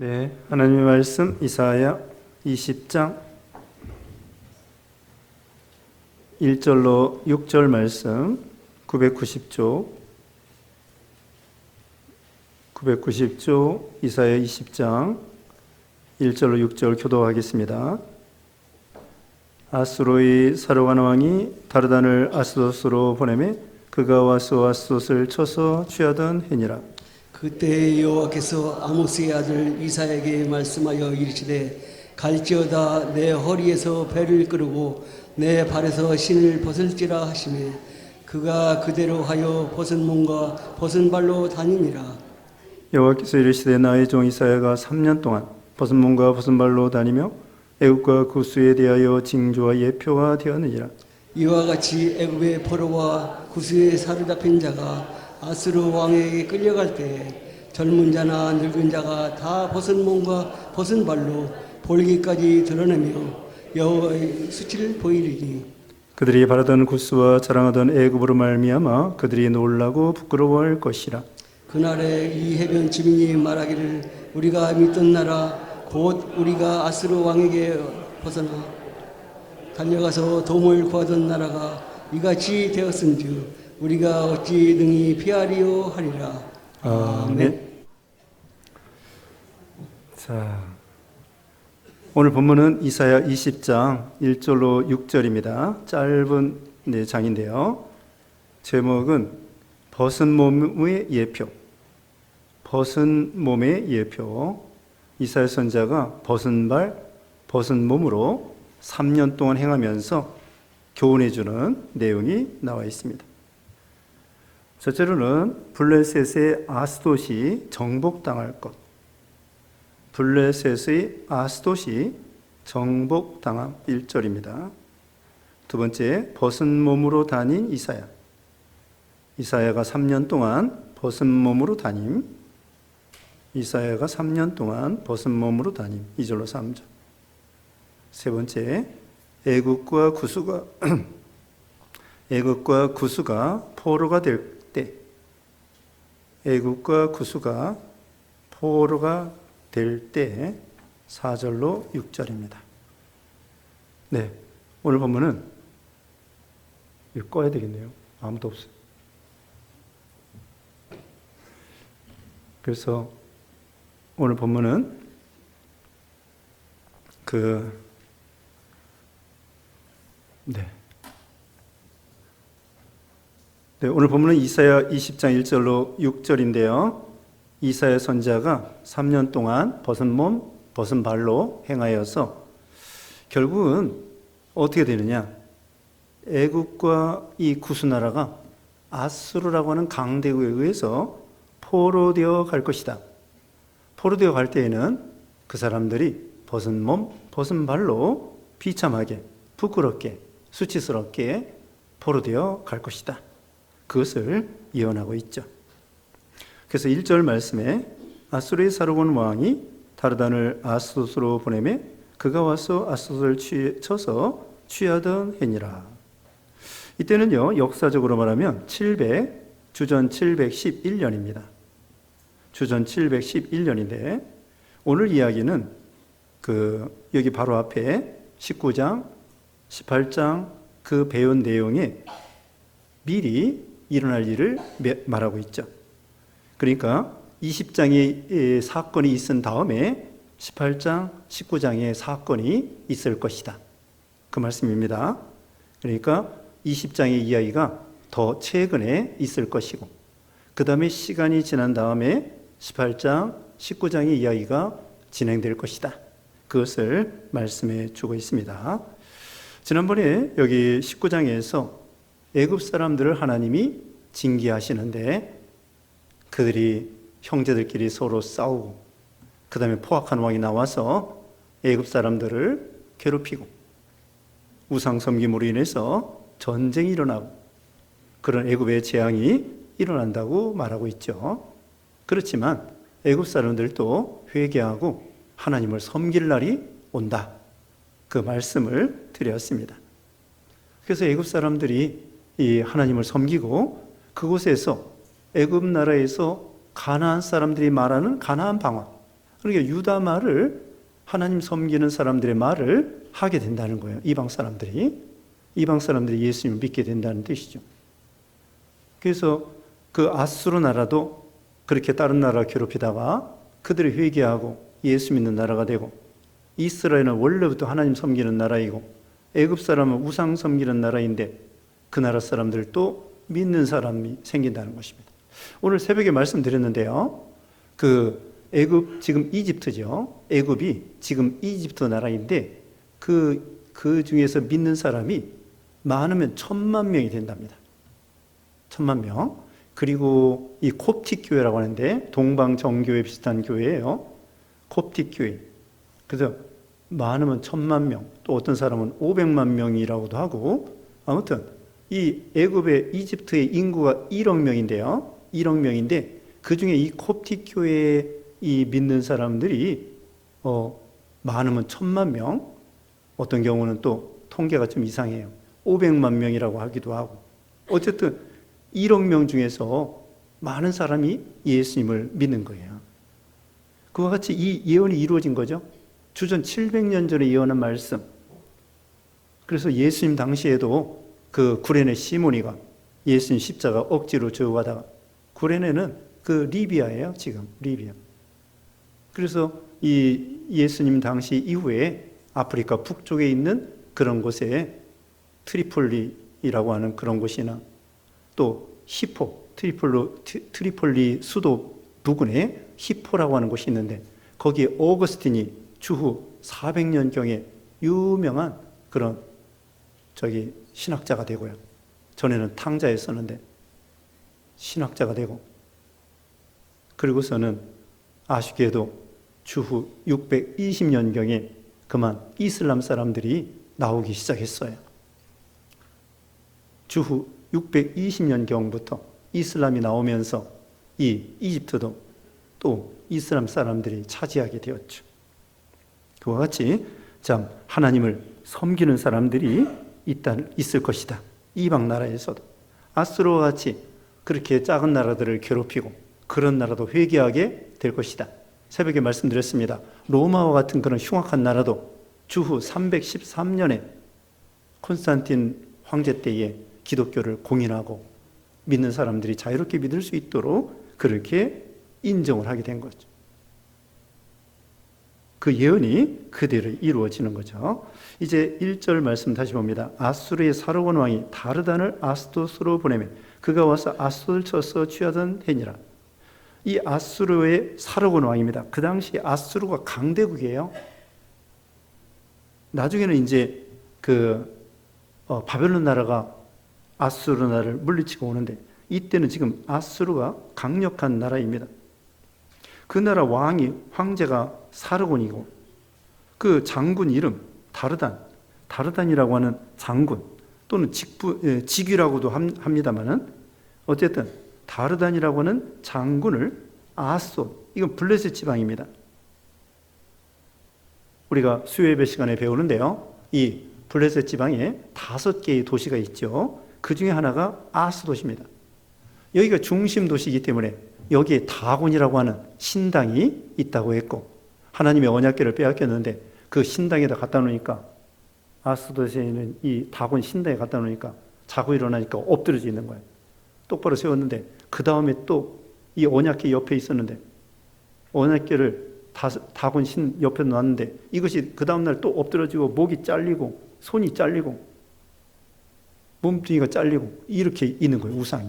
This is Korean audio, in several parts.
네, 하나님의 말씀 이사야 20장 1절로 6절 말씀 990조 이사야 20장 1절로 6절 교도하겠습니다. 아수르의 사르관 왕이 다르단을 아스돗으로 보내매 그가 와서 아스돗을 쳐서 취하던 해니라. 그때 여호와께서 아모스의 아들 이사야에게 말씀하여 이르시되 갈지어다 내 허리에서 배를 끄르고 내 발에서 신을 벗을지라 하시매 그가 그대로 하여 벗은 몸과 벗은 발로 다니니라. 여호와께서 이르시되 나의 종 이사야가 3년 동안 벗은 몸과 벗은 발로 다니며 애굽과 구스에 대하여 징조와 예표가 되었느니라. 이와 같이 애굽의 포로와 구스에 사로잡힌 자가 아수르 왕에게 끌려갈 때 젊은 자나 늙은 자가 다 벗은 몸과 벗은 발로 볼기까지 드러내며 여호와의 수치를 보이리니 그들이 바라던 구스와 자랑하던 애굽으로 말미암아 그들이 놀라고 부끄러워할 것이라. 그날에 이 해변 주민이 말하기를 우리가 믿던 나라 곧 우리가 아수르 왕에게 벗어나 달려가서 도움을 구하던 나라가 이같이 되었은즉 우리가 어찌 능히 피하리요 하리라. 아멘. 자, 오늘 본문은 이사야 20장 1절로 6절입니다. 짧은 장인데요. 제목은 벗은 몸의 예표. 벗은 몸의 예표. 이사야 선지자가 벗은 발, 벗은 몸으로 3년 동안 행하면서 교훈해주는 내용이 나와 있습니다. 첫째로는 블레셋의 아스돗이 정복당할 것. 블레셋의 아스돗이 정복당함 1절입니다. 두 번째, 벗은 몸으로 다닌 이사야. 이사야가 3년 동안 벗은 몸으로 다님. 이사야가 3년 동안 벗은 몸으로 다님 2절로 3절. 세 번째, 애굽과 구스가 포로가 될 때, 애굽과 구스가 포로가 될 때 4절로 6절입니다. 네, 오늘 본문은 이거 꺼야 되겠네요. 아무도 없어요. 그래서 오늘 본문은 오늘 본문은 이사야 20장 1절로 6절인데요. 이사야 선지자가 3년 동안 벗은 몸, 벗은 발로 행하여서 결국은 어떻게 되느냐? 애굽과 이 구스나라가 아수르라고 하는 강대국에 의해서 포로되어 갈 것이다. 포로되어 갈 때에는 그 사람들이 벗은 몸, 벗은 발로 비참하게, 부끄럽게, 수치스럽게 포로되어 갈 것이다. 그것을 예언하고 있죠. 그래서 1절 말씀에 아수르의 사르곤 왕이 다르단을 아스돗으로 보내매 그가 와서 아스돗을 쳐서 취하던 해니라. 이때는요, 역사적으로 말하면 주전 711년입니다. 주전 711년인데 오늘 이야기는 여기 바로 앞에 19장, 18장 그 배운 내용에 미리 일어날 일을 말하고 있죠. 그러니까 20장의 사건이 있은 다음에 18장, 19장의 사건이 있을 것이다. 그 말씀입니다. 그러니까 20장의 이야기가 더 최근에 있을 것이고 그 다음에 시간이 지난 다음에 18장, 19장의 이야기가 진행될 것이다. 그것을 말씀해 주고 있습니다. 지난번에 여기 19장에서 애굽 사람들을 하나님이 징계하시는데 그들이 형제들끼리 서로 싸우고 그 다음에 포악한 왕이 나와서 애굽 사람들을 괴롭히고 우상 섬김으로 인해서 전쟁이 일어나고 그런 애굽의 재앙이 일어난다고 말하고 있죠. 그렇지만 애굽 사람들도 회개하고 하나님을 섬길 날이 온다. 그 말씀을 드렸습니다. 그래서 애굽 사람들이 이 하나님을 섬기고 그곳에서 애굽 나라에서 가나안 사람들이 말하는 가나안 방언, 그러니까 유다 말을, 하나님 섬기는 사람들의 말을 하게 된다는 거예요. 이방 사람들이 예수님을 믿게 된다는 뜻이죠. 그래서 그 아수르 나라도 그렇게 다른 나라 괴롭히다가 그들이 회개하고 예수 믿는 나라가 되고, 이스라엘은 원래부터 하나님 섬기는 나라이고 애굽 사람은 우상 섬기는 나라인데 그 나라 사람들도 믿는 사람이 생긴다는 것입니다. 오늘 새벽에 말씀드렸는데요. 그 애굽, 지금 이집트죠. 애굽이 지금 이집트 나라인데 그 중에서 믿는 사람이 많으면 1000만 명이 된답니다. 1000만 명. 그리고 이 콥틱 교회라고 하는데 동방 정교회 비슷한 교회예요. 콥틱 교회. 그래서 많으면 1000만 명, 또 어떤 사람은 500만 명이라고도 하고, 아무튼 이 애굽의 이집트의 인구가 1억 명인데요. 1억 명인데 그 중에 이 콥틱 교회에 이 믿는 사람들이 많으면 1000만 명, 어떤 경우는 또 통계가 좀 이상해요. 500만 명이라고 하기도 하고. 어쨌든 1억 명 중에서 많은 사람이 예수님을 믿는 거예요. 그와 같이 이 예언이 이루어진 거죠. 주전 700년 전에 예언한 말씀. 그래서 예수님 당시에도 그 구레네 시몬이가 예수님 십자가 억지로 저고 가다가, 구레네는 그 리비아예요. 지금 리비아. 그래서 이 예수님 당시 이후에 아프리카 북쪽에 있는 그런 곳에 트리폴리라고 하는 그런 곳이나 또 히포, 트리폴리 수도 부근에 히포라고 하는 곳이 있는데 거기에 오거스틴이 주후 400년경에 유명한 그런 신학자가 되고요. 전에는 탕자였었는데 신학자가 되고, 그리고서는 아쉽게도 주후 620년경에 그만 이슬람 사람들이 나오기 시작했어요. 주후 620년경부터 이슬람이 나오면서 이 이집트도 또 이슬람 사람들이 차지하게 되었죠. 그와 같이 참 하나님을 섬기는 사람들이 있을 것이다. 이방 나라에서도 아수르와 같이 그렇게 작은 나라들을 괴롭히고 그런 나라도 회개하게 될 것이다. 새벽에 말씀드렸습니다. 로마와 같은 그런 흉악한 나라도 주후 313년에 콘스탄틴 황제 때에 기독교를 공인하고 믿는 사람들이 자유롭게 믿을 수 있도록 그렇게 인정을 하게 된 거죠. 그 예언이 그대로 이루어지는 거죠. 이제 1절 말씀 다시 봅니다. 아수르의 사르곤 왕이 다르단을 아스도스로 보내며 그가 와서 아스도를 쳐서 취하던 해니라. 이 아수르의 사르곤 왕입니다. 그 당시 아수르가 강대국이에요. 나중에는 이제 바벨론 나라가 아수르 나라를 물리치고 오는데 이때는 지금 아수르가 강력한 나라입니다. 그 나라 황제가 사르곤이고 그 장군 이름 다르단이라고 하는 장군 또는 직위라고도 합니다만은 어쨌든 다르단이라고 하는 장군을 아손, 이건 블레셋 지방입니다. 우리가 수요예배 시간에 배우는데요. 이 블레셋 지방에 5개의 도시가 있죠. 그 중에 하나가 아스 도시입니다. 여기가 중심 도시이기 때문에 여기에 다곤이라고 하는 신당이 있다고 했고, 하나님의 언약궤를 빼앗겼는데 그 신당에다 갖다 놓으니까, 아스 도시에 있는 이 다곤 신당에 갖다 놓으니까 자고 일어나니까 엎드려져 있는 거예요. 똑바로 세웠는데 그 다음에 또 이 언약궤 옆에 있었는데 언약궤를 다곤 신 옆에 놨는데 이것이 그 다음날 또 엎드려지고 목이 잘리고 손이 잘리고 몸뚱이가 잘리고 이렇게 있는 거예요. 우상이.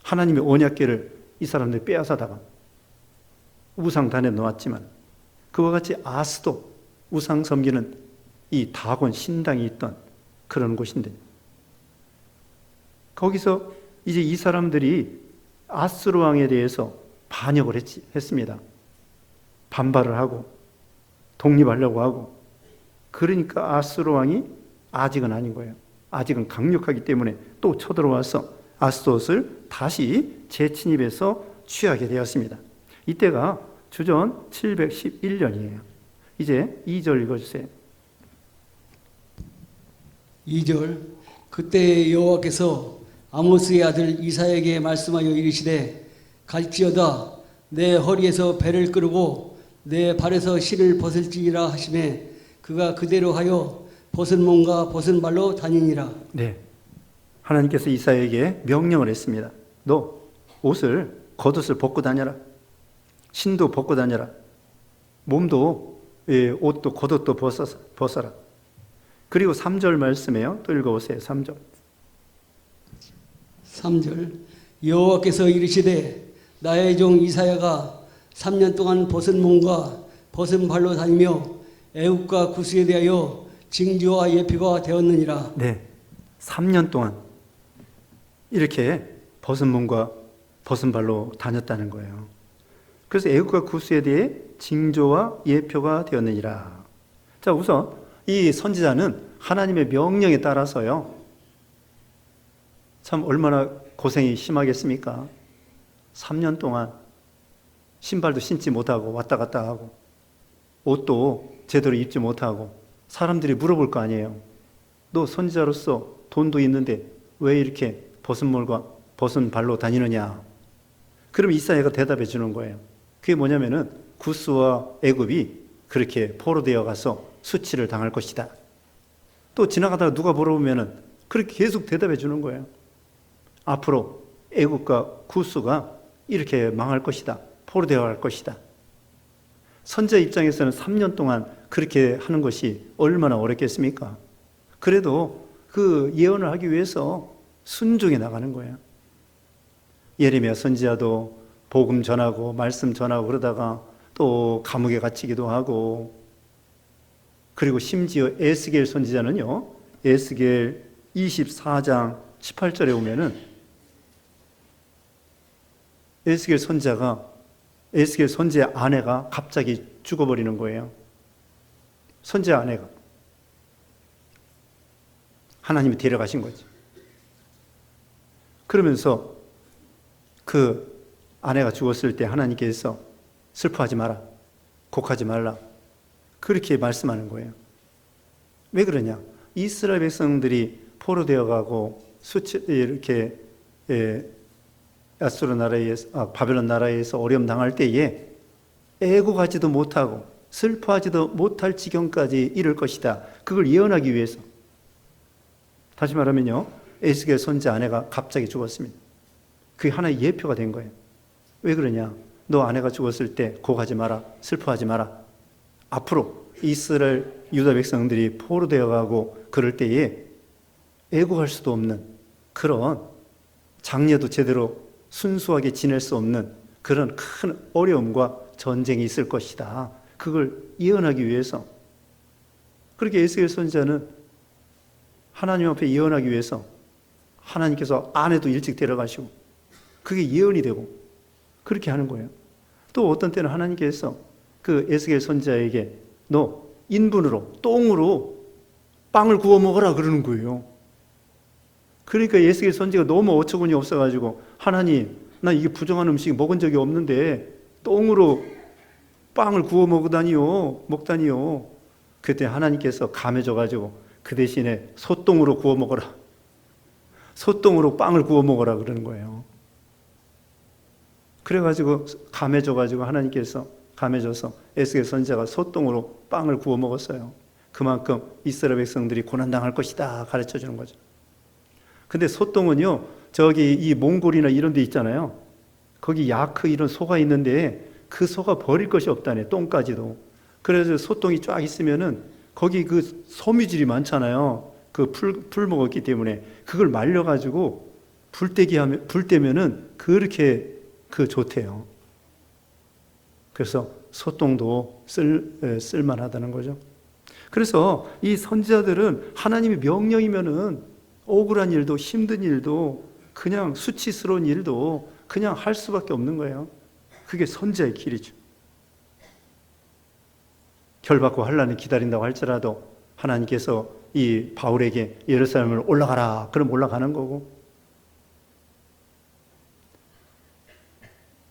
하나님의 언약궤를 이 사람들이 빼앗아다가 우상단에 놓았지만, 그와 같이 아스도 우상 섬기는 이 다곤 신당이 있던 그런 곳인데, 거기서 이제 이 사람들이 아수르 왕에 대해서 반역을 했습니다. 반발을 하고 독립하려고 하고. 그러니까 아수르 왕이 아직은 아닌 거예요. 아직은 강력하기 때문에 또 쳐들어와서 아스돗을 다시 재침입해서 취하게 되었습니다. 이때가 주전 711년이에요. 이제 2절 읽어주세요. 2절. 그때 여호와께서 아모스의 아들 이사야에게 말씀하여 이르시되 갈지어다 내 허리에서 배를 끄르고 내 발에서 실을 벗을지라 하심에 그가 그대로 하여 벗은 몸과 벗은 발로 다니니라. 네. 하나님께서 이사야에게 명령을 했습니다. 너 옷을, 겉옷을 벗고 다녀라. 신도 벗고 다녀라. 몸도, 옷도, 겉옷도 벗어라. 그리고 3절 말씀에요. 또 읽어보세요. 3절. 3절 여호와께서 이르시되 나의 종 이사야가 3년 동안 벗은 몸과 벗은 발로 다니며 애국과 구스에 대하여 징조와 예표가 되었느니라. 네. 3년 동안 이렇게 벗은 몸과 벗은 발로 다녔다는 거예요. 그래서 애국과 구스에 대해 징조와 예표가 되었느니라. 자, 우선 이 선지자는 하나님의 명령에 따라서요. 참 얼마나 고생이 심하겠습니까? 3년 동안 신발도 신지 못하고 왔다 갔다 하고 옷도 제대로 입지 못하고 사람들이 물어볼 거 아니에요. 너 선지자로서 돈도 있는데 왜 이렇게 벗은 몸과 벗은 발로 다니느냐? 그럼 이사야가 대답해 주는 거예요. 그게 뭐냐면은 구스와 애굽이 그렇게 포로되어 가서 수치를 당할 것이다. 또 지나가다가 누가 물어보면은 그렇게 계속 대답해 주는 거예요. 앞으로 애굽과 구스가 이렇게 망할 것이다. 포로되어 갈 것이다. 선지자 입장에서는 3년 동안 그렇게 하는 것이 얼마나 어렵겠습니까? 그래도 그 예언을 하기 위해서 순종해 나가는 거예요. 예레미야 선지자도 복음 전하고 말씀 전하고 그러다가 또 감옥에 갇히기도 하고, 그리고 심지어 에스겔 선지자는요, 에스겔 24장 18절에 보면은 에스겔 선지자의 아내가 갑자기 죽어버리는 거예요. 선지자 아내가. 하나님이 데려가신 거지. 그러면서 그 아내가 죽었을 때 하나님께서 슬퍼하지 마라, 곡하지 말라, 그렇게 말씀하는 거예요. 왜 그러냐? 이스라엘 백성들이 포로되어 가고 이렇게 바벨론 나라에서 어려움 당할 때에 애곡하지도 못하고 슬퍼하지도 못할 지경까지 이를 것이다. 그걸 예언하기 위해서. 다시 말하면요, 에스겔 선지자 아내가 갑자기 죽었습니다. 그게 하나의 예표가 된 거예요. 왜 그러냐? 너 아내가 죽었을 때 곡하지 마라, 슬퍼하지 마라. 앞으로 이스라엘 유다 백성들이 포로되어 가고 그럴 때에 애곡할 수도 없는 그런, 장례도 제대로 순수하게 지낼 수 없는 그런 큰 어려움과 전쟁이 있을 것이다. 그걸 예언하기 위해서. 그렇게 에스겔 선지자는 하나님 앞에 예언하기 위해서 하나님께서 아내도 일찍 데려가시고 그게 예언이 되고 그렇게 하는 거예요. 또 어떤 때는 하나님께서 그 에스겔 선지자에게 너 인분으로, 똥으로 빵을 구워 먹어라 그러는 거예요. 그러니까 에스겔 선지자가 너무 어처구니 없어가지고, 하나님, 나 이게 부정한 음식 먹은 적이 없는데 똥으로 빵을 구워 먹다니요. 그때 하나님께서 감해줘가지고 그 대신에 소똥으로 구워 먹어라, 소똥으로 빵을 구워 먹어라 그러는 거예요. 그래가지고 감해줘가지고 하나님께서 감해줘서 에스겔 선지자가 소똥으로 빵을 구워 먹었어요. 그만큼 이스라엘 백성들이 고난당할 것이다 가르쳐 주는 거죠. 근데 소똥은요, 저기 이 몽골이나 이런 데 있잖아요. 거기 야크 이런 소가 있는데 그 소가 버릴 것이 없다네, 똥까지도. 그래서 소똥이 쫙 있으면은 거기 그 섬유질이 많잖아요. 그 풀 먹었기 때문에 그걸 말려가지고 불 때면은 그렇게 좋대요. 그래서 소똥도 쓸만하다는 거죠. 그래서 이 선지자들은 하나님의 명령이면은 억울한 일도 힘든 일도 그냥 수치스러운 일도 그냥 할 수밖에 없는 거예요. 그게 선지자의 길이죠. 결받고 환난을 기다린다고 할지라도 하나님께서 이 바울에게 예루살렘을 올라가라, 그럼 올라가는 거고,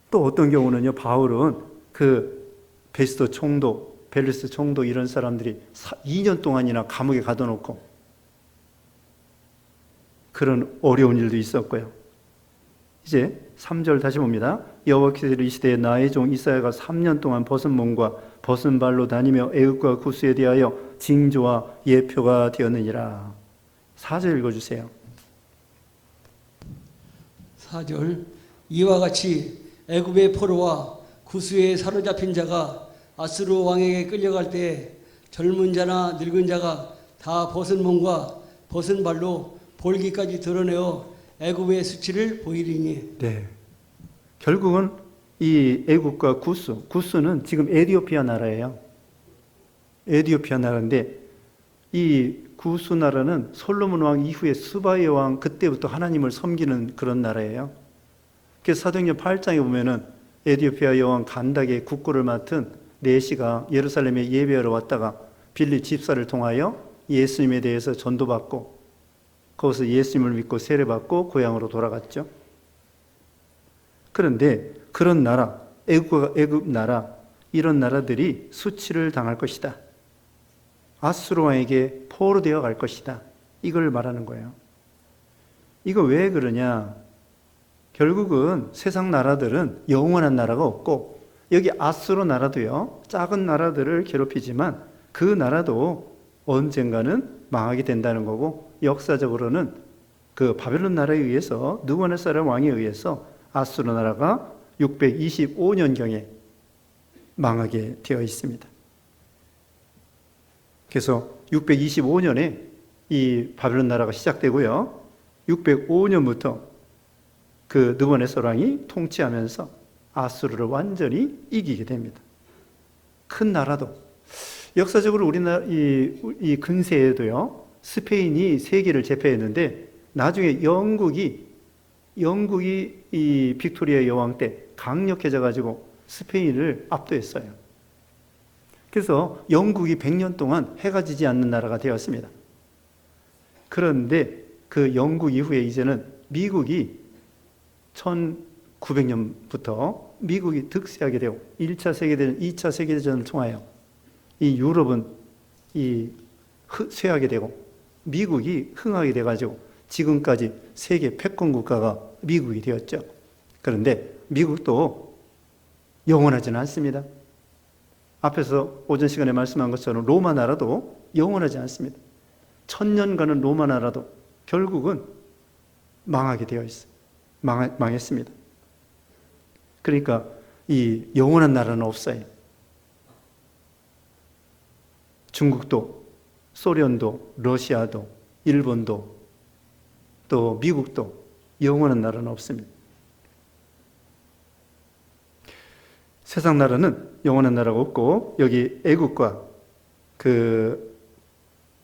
또 어떤 경우는요, 바울은 그 벨리스 총독 이런 사람들이 2년 동안이나 감옥에 가둬놓고 그런 어려운 일도 있었고요. 이제 3절 다시 봅니다. 여호와께서 이르시되 나의 종 이사야가 3년 동안 벗은 몸과 벗은 발로 다니며 애굽과 구스에 대하여 징조와 예표가 되었느니라. 4절 읽어주세요. 4절 이와 같이 애굽의 포로와 구스에 사로잡힌 자가 아수르 왕에게 끌려갈 때 젊은 자나 늙은 자가 다 벗은 몸과 벗은 발로 볼기까지 드러내어 애굽의 수치를 보이리니. 네. 결국은 이 애굽과 구스는 지금 에티오피아 나라예요. 에티오피아 나라인데 이 구스 나라는 솔로몬 왕 이후에 스바의 왕 그때부터 하나님을 섬기는 그런 나라예요. 그래서 사도행전 8장에 보면은 에티오피아 여왕 간닥의 국고를 맡은 네시가 예루살렘에 예배하러 왔다가 빌립 집사를 통하여 예수님에 대해서 전도받고 거기서 예수님을 믿고 세례받고 고향으로 돌아갔죠. 그런데 그런 나라, 애굽 나라, 이런 나라들이 수치를 당할 것이다. 아수르 왕에게 포로되어 갈 것이다. 이걸 말하는 거예요. 이거 왜 그러냐? 결국은 세상 나라들은 영원한 나라가 없고 여기 아수르 나라도요. 작은 나라들을 괴롭히지만 그 나라도 언젠가는 망하게 된다는 거고 역사적으로는 그 바벨론 나라에 의해서 느부갓네살 왕에 의해서 아수르 나라가 625년경에 망하게 되어 있습니다. 그래서 625년에 이 바벨론 나라가 시작되고요. 605년부터 그 느부갓네살 왕이 통치하면서 아수르를 완전히 이기게 됩니다. 큰 나라도 역사적으로 우리나라 이 근세에도요. 스페인이 세계를 제패했는데 나중에 영국이 이 빅토리아 여왕 때 강력해져 가지고 스페인을 압도했어요. 그래서 영국이 100년 동안 해가 지지 않는 나라가 되었습니다. 그런데 그 영국 이후에 이제는 미국이 1900년부터 미국이 득세하게 되고 1차 세계대전, 2차 세계대전을 통하여 이 유럽은 쇠하게 되고 미국이 흥하게 돼가지고 지금까지 세계 패권 국가가 미국이 되었죠. 그런데 미국도 영원하지는 않습니다. 앞에서 오전 시간에 말씀한 것처럼 로마 나라도 영원하지 않습니다. 1000년간은 로마 나라도 결국은 망하게 되어 있어요. 망했습니다. 그러니까 이 영원한 나라는 없어요. 중국도, 소련도, 러시아도, 일본도, 또 미국도 영원한 나라는 없습니다. 세상 나라는 영원한 나라가 없고 여기 애국과 그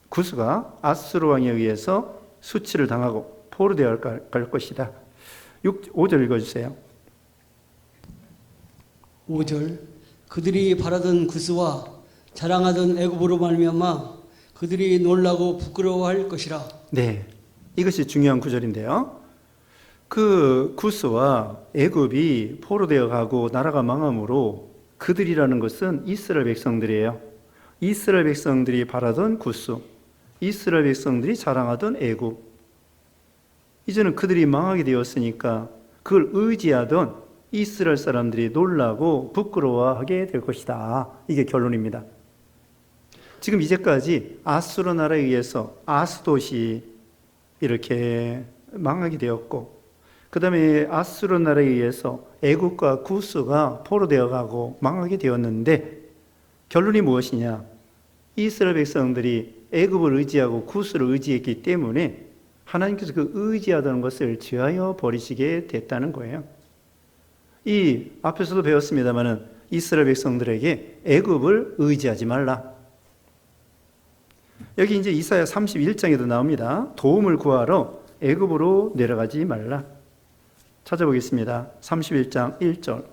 구스가 아수르 왕에 의해서 수치를 당하고 포로되어 갈 것이다. 5절 읽어주세요. 5절 그들이 바라던 구스와 자랑하던 애굽으로 말미암아 그들이 놀라고 부끄러워할 것이라. 네, 이것이 중요한 구절인데요. 그 구스와 애굽이 포로되어 가고 나라가 망함으로 그들이라는 것은 이스라엘 백성들이에요. 이스라엘 백성들이 바라던 구스, 이스라엘 백성들이 자랑하던 애굽. 이제는 그들이 망하게 되었으니까 그걸 의지하던 이스라엘 사람들이 놀라고 부끄러워하게 될 것이다. 이게 결론입니다. 지금 이제까지 아수르 나라에 의해서 아스돗이 이렇게 망하게 되었고 그 다음에 아수르 나라에 의해서 애굽과 구스가 포로되어 가고 망하게 되었는데 결론이 무엇이냐? 이스라엘 백성들이 애굽을 의지하고 구스를 의지했기 때문에 하나님께서 그 의지하던 것을 제하여 버리시게 됐다는 거예요. 이 앞에서도 배웠습니다마는 이스라엘 백성들에게 애굽을 의지하지 말라. 여기 이제 이사야 31장에도 나옵니다. 도움을 구하러 애굽으로 내려가지 말라. 찾아보겠습니다. 31장 1절.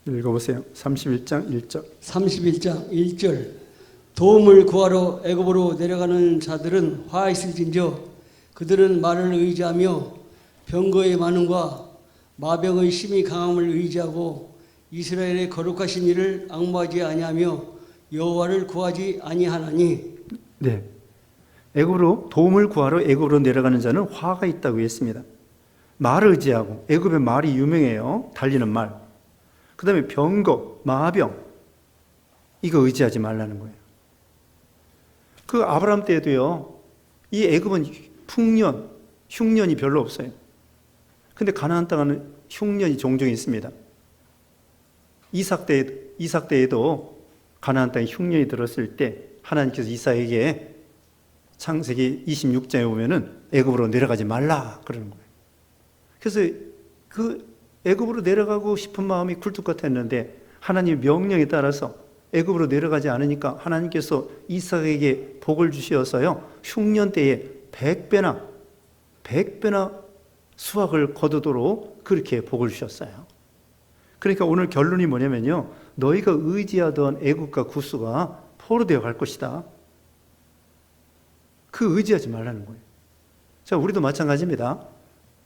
읽어보세요. 31장 1절. 31장 1절 도움을 구하러 애굽으로 내려가는 자들은 화 있을진저 그들은 말을 의지하며 병거의 많음과 마병의 심히 강함을 의지하고 이스라엘의 거룩하신 이를 앙모하지 아니하며 여호와를 구하지 아니하나니. 네. 애굽으로 도움을 구하러 애굽으로 내려가는 자는 화가 있다고 했습니다. 말을 의지하고, 애굽의 말이 유명해요. 달리는 말. 그 다음에 병거, 마병. 이거 의지하지 말라는 거예요. 그 아브라함 때에도요, 이 애굽은 풍년, 흉년이 별로 없어요. 근데 가나안 땅은 흉년이 종종 있습니다. 이삭 때에도 가나안 땅에 흉년이 들었을 때 하나님께서 이삭에게 창세기 26장에 보면은 애굽으로 내려가지 말라 그러는 거예요. 그래서 그 애굽으로 내려가고 싶은 마음이 굴뚝 같았는데 하나님의 명령에 따라서 애굽으로 내려가지 않으니까 하나님께서 이삭에게 복을 주시어서요, 흉년 때에 100배나 수확을 거두도록 그렇게 복을 주셨어요. 그러니까 오늘 결론이 뭐냐면요, 너희가 의지하던 애굽과 구스가 포로되어 갈 것이다. 그 의지하지 말라는 거예요. 자, 우리도 마찬가지입니다.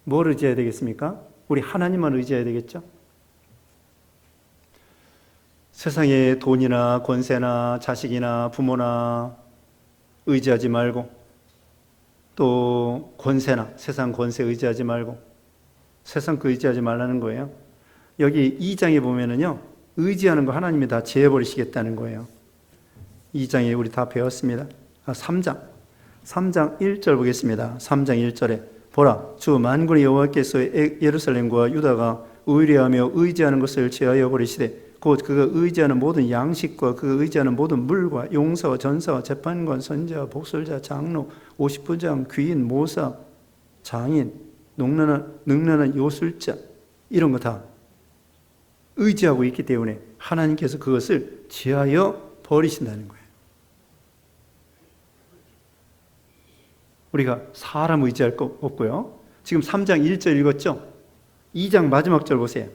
뭘 의지해야 되겠습니까? 우리 하나님만 의지해야 되겠죠? 세상에 돈이나 권세나 자식이나 부모나 의지하지 말고, 또 권세나 세상 권세 의지하지 말고, 세상 그 의지하지 말라는 거예요. 여기 2장에 보면은요, 의지하는 거 하나님이 다 제해버리시겠다는 거예요. 2장에 우리 다 배웠습니다. 3장 1절 보겠습니다. 3장 1절에 보라, 주 만군의 여호와께서 예루살렘과 유다가 의뢰하며 의지하는 것을 제하여 버리시되 곧 그가 의지하는 모든 양식과 그가 의지하는 모든 물과 용사와 전사와 재판관, 선지자, 복술자, 장로, 50부장, 귀인, 모사, 장인, 능란한 요술자, 이런 거 다 의지하고 있기 때문에 하나님께서 그것을 제하여 버리신다는 거예요. 우리가 사람 의지할 거 없고요. 지금 3장 1절 읽었죠? 2장 마지막 절 보세요.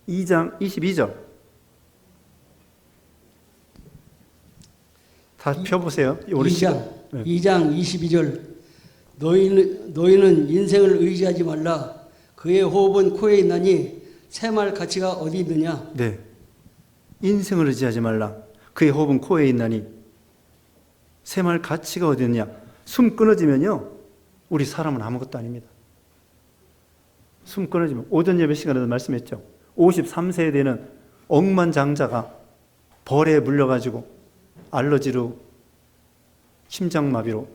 2장 22절. 다 펴보세요. 2장 22절. 너희는 인생을 의지하지 말라. 그의 호흡은 코에 있나니 새말 가치가 어디 있느냐? 네. 인생을 의지하지 말라. 그의 호흡은 코에 있나니 새말 가치가 어디 있느냐? 숨 끊어지면요, 우리 사람은 아무것도 아닙니다. 숨 끊어지면, 오전 예배 시간에도 말씀했죠. 53세에 되는 억만장자가 벌에 물려가지고 알러지로 심장마비로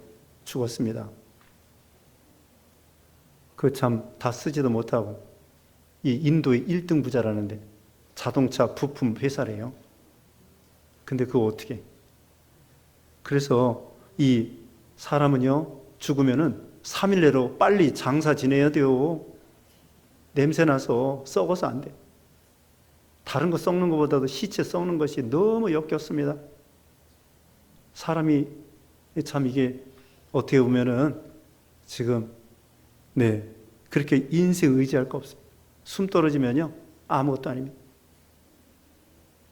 죽었습니다. 그 참 다 쓰지도 못하고, 이 인도의 1등 부자라는데 자동차 부품 회사래요. 근데 그거 어떻게? 그래서 이 사람은요, 죽으면은 3일 내로 빨리 장사 지내야 돼요. 냄새나서 썩어서 안 돼. 다른 거 썩는 것보다도 시체 썩는 것이 너무 역겹습니다. 사람이 참 이게 어떻게 보면은 지금 그렇게 인생 의지할 거 없습니다. 숨 떨어지면요, 아무것도 아닙니다.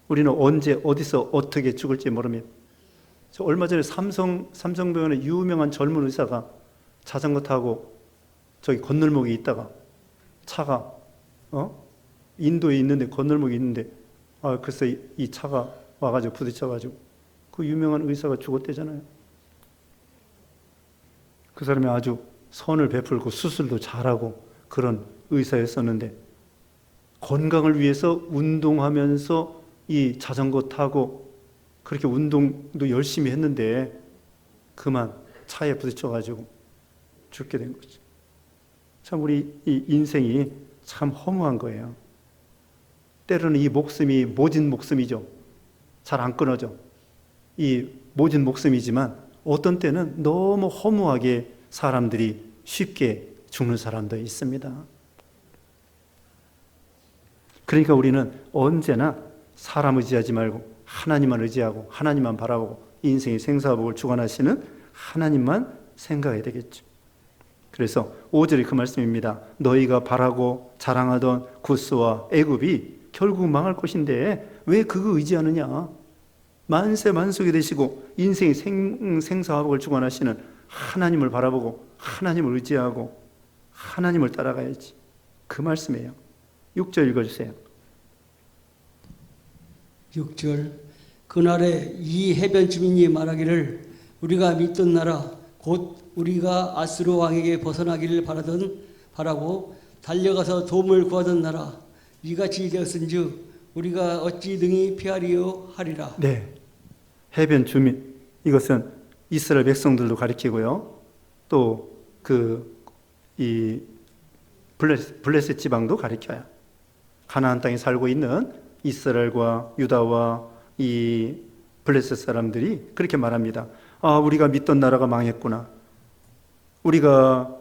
우리는 언제 어디서 어떻게 죽을지 모릅니다. 저 얼마 전에 삼성병원의 유명한 젊은 의사가 자전거 타고 저기 건널목에 있다가 차가 인도에 있는데 건널목에 있는데 글쎄 이 차가 와가지고 부딪혀가지고 그 유명한 의사가 죽었대잖아요. 그 사람이 아주 선을 베풀고 수술도 잘하고 그런 의사였었는데 건강을 위해서 운동하면서 이 자전거 타고 그렇게 운동도 열심히 했는데 그만 차에 부딪혀가지고 죽게 된 거죠. 참 우리 이 인생이 참 허무한 거예요. 때로는 이 목숨이 모진 목숨이죠. 잘 안 끊어져. 이 모진 목숨이지만 어떤 때는 너무 허무하게 사람들이 쉽게 죽는 사람도 있습니다. 그러니까 우리는 언제나 사람 의지하지 말고 하나님만 의지하고 하나님만 바라보고 인생의 생사복을 주관하시는 하나님만 생각해야 되겠죠. 그래서 5절이 그 말씀입니다. 너희가 바라고 자랑하던 구스와 애굽이 결국 망할 것인데 왜 그거 의지하느냐? 만세 만속이 되시고 인생의 생사복을 주관하시는 하나님을 바라보고 하나님을 의지하고 하나님을 따라가야지. 그 말씀이에요. 6절 읽어주세요. 6절. 그날에 이 해변 주민이 말하기를 우리가 믿던 나라 곧 우리가 아수르 왕에게 벗어나기를 바라고 달려가서 도움을 구하던 나라 이같이 되었은즉 우리가 어찌 능히 피하리요 하리라. 네, 해변 주민, 이것은 이스라엘 백성들도 가리키고요. 또 이 블레셋 지방도 가리켜요. 가나안 땅에 살고 있는 이스라엘과 유다와 이 블레셋 사람들이 그렇게 말합니다. 아, 우리가 믿던 나라가 망했구나. 우리가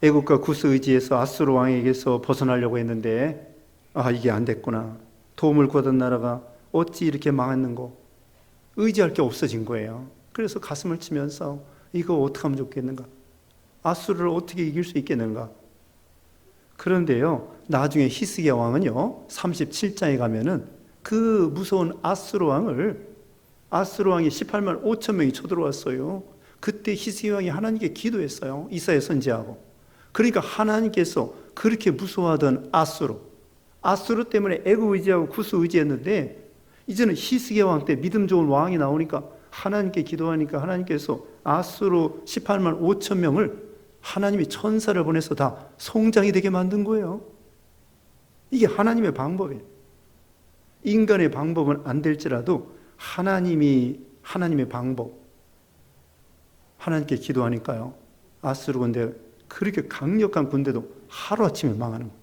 애국과 구스 의지에서 아수르 왕에게서 벗어나려고 했는데 아, 이게 안 됐구나. 도움을 구하던 나라가 어찌 이렇게 망했는고. 의지할 게 없어진 거예요. 그래서 가슴을 치면서 이거 어떻게 하면 좋겠는가? 아수르를 어떻게 이길 수 있겠는가? 그런데요, 나중에 히스기야 왕은요, 37장에 가면은 그 무서운 아수르 왕이 18만 5천 명이 쳐들어왔어요. 그때 히스기야 왕이 하나님께 기도했어요. 이사야 선지하고. 그러니까 하나님께서 그렇게 무서워하던 아수르 때문에 애국 의지하고 구스 의지했는데 이제는 히스기야 왕 때 믿음 좋은 왕이 나오니까 하나님께 기도하니까 하나님께서 아수르 18만 5천 명을 하나님이 천사를 보내서 다 송장이 되게 만든 거예요. 이게 하나님의 방법이에요. 인간의 방법은 안 될지라도 하나님의 방법, 하나님께 기도하니까요. 아수르 군대 그렇게 강력한 군대도 하루아침에 망하는 거예요.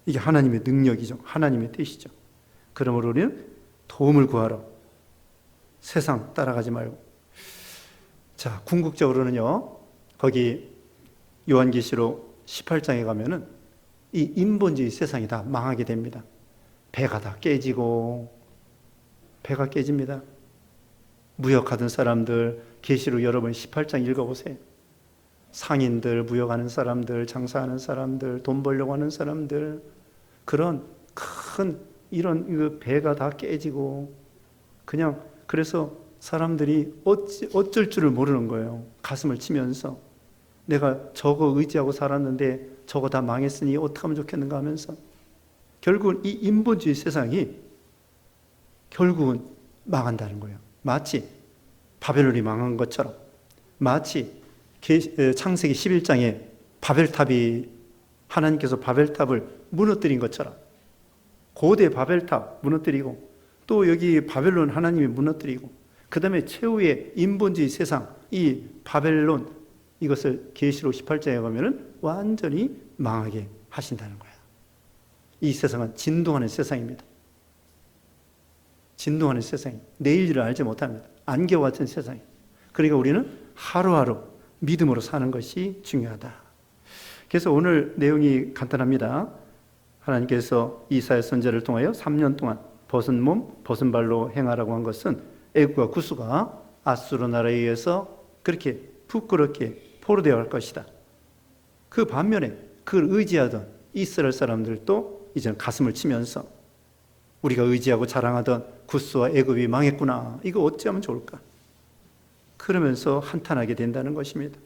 이게 하나님의 능력이죠. 하나님의 뜻이죠. 그러므로 우리는 도움을 구하러 세상 따라가지 말고. 자, 궁극적으로는요, 거기 요한계시록 18장에 가면은 이 인본주의 세상이 다 망하게 됩니다. 배가 다 깨지고, 배가 깨집니다. 무역하던 사람들, 계시록 여러분 18장 읽어보세요. 상인들, 무역하는 사람들, 장사하는 사람들, 돈 벌려고 하는 사람들, 그런 큰 이런 배가 다 깨지고, 그냥 그래서 사람들이 어쩔 줄을 모르는 거예요. 가슴을 치면서 내가 저거 의지하고 살았는데 저거 다 망했으니 어떻게 하면 좋겠는가 하면서 결국은 이 인본주의 세상이 결국은 망한다는 거예요. 마치 바벨론이 망한 것처럼, 마치 창세기 11장에 바벨탑이 하나님께서 바벨탑을 무너뜨린 것처럼, 고대 바벨탑 무너뜨리고 또 여기 바벨론 하나님이 무너뜨리고 그 다음에 최후의 인본주의 세상, 이 바벨론, 이것을 계시록 18장에 가면은 완전히 망하게 하신다는 거예요. 이 세상은 진동하는 세상입니다. 진동하는 세상이 내일을 알지 못합니다. 안개와 같은 세상이. 그러니까 우리는 하루하루 믿음으로 사는 것이 중요하다. 그래서 오늘 내용이 간단합니다. 하나님께서 이사야 선지자를 통하여 3년 동안 벗은 몸, 벗은 발로 행하라고 한 것은 애국과 구스가 아수르 나라에 의해서 그렇게 부끄럽게 포로되어 갈 것이다. 그 반면에 그걸 의지하던 이스라엘 사람들도 이제는 가슴을 치면서 우리가 의지하고 자랑하던 구스와 애굽이 망했구나. 이거 어찌하면 좋을까? 그러면서 한탄하게 된다는 것입니다.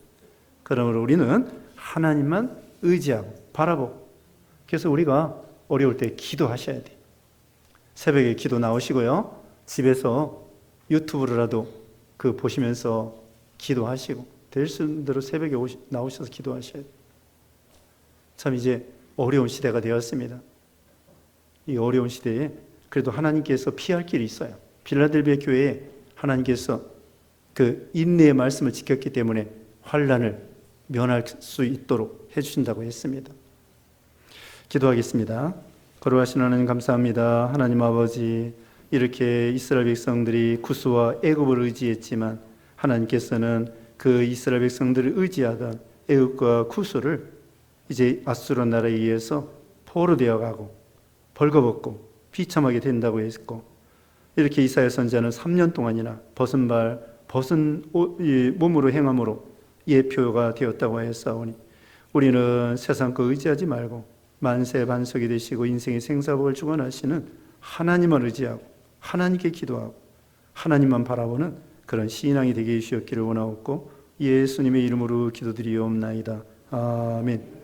그러므로 우리는 하나님만 의지하고 바라보고, 그래서 우리가 어려울 때 기도하셔야 돼요. 새벽에 기도 나오시고요. 집에서 유튜브로라도 보시면서 기도하시고, 될 수 있는 대로 새벽에 나오셔서 기도하셔야 돼요. 참 이제 어려운 시대가 되었습니다. 이 어려운 시대에 그래도 하나님께서 피할 길이 있어요. 빌라델비아 교회에 하나님께서 그 인내의 말씀을 지켰기 때문에 환난을 면할 수 있도록 해주신다고 했습니다. 기도하겠습니다. 거룩하신 하나님 감사합니다. 하나님 아버지, 이렇게 이스라엘 백성들이 구스와 애굽을 의지했지만 하나님께서는 그 이스라엘 백성들을 의지하던 애굽과 구스를 이제 아수르 나라에 의해서 포로되어 가고 벌거벗고 비참하게 된다고 했고, 이렇게 이사야 선지자는 3년 동안이나 벗은 발, 벗은 몸으로 행함으로 예표가 되었다고 하였사오니, 우리는 세상 거 의지하지 말고 만세 반석이 되시고 인생의 생사복을 주관하시는 하나님을 의지하고 하나님께 기도하고 하나님만 바라보는 그런 신앙이 되게 해주셨기를 원하옵고 예수님의 이름으로 기도드리옵나이다. 아멘.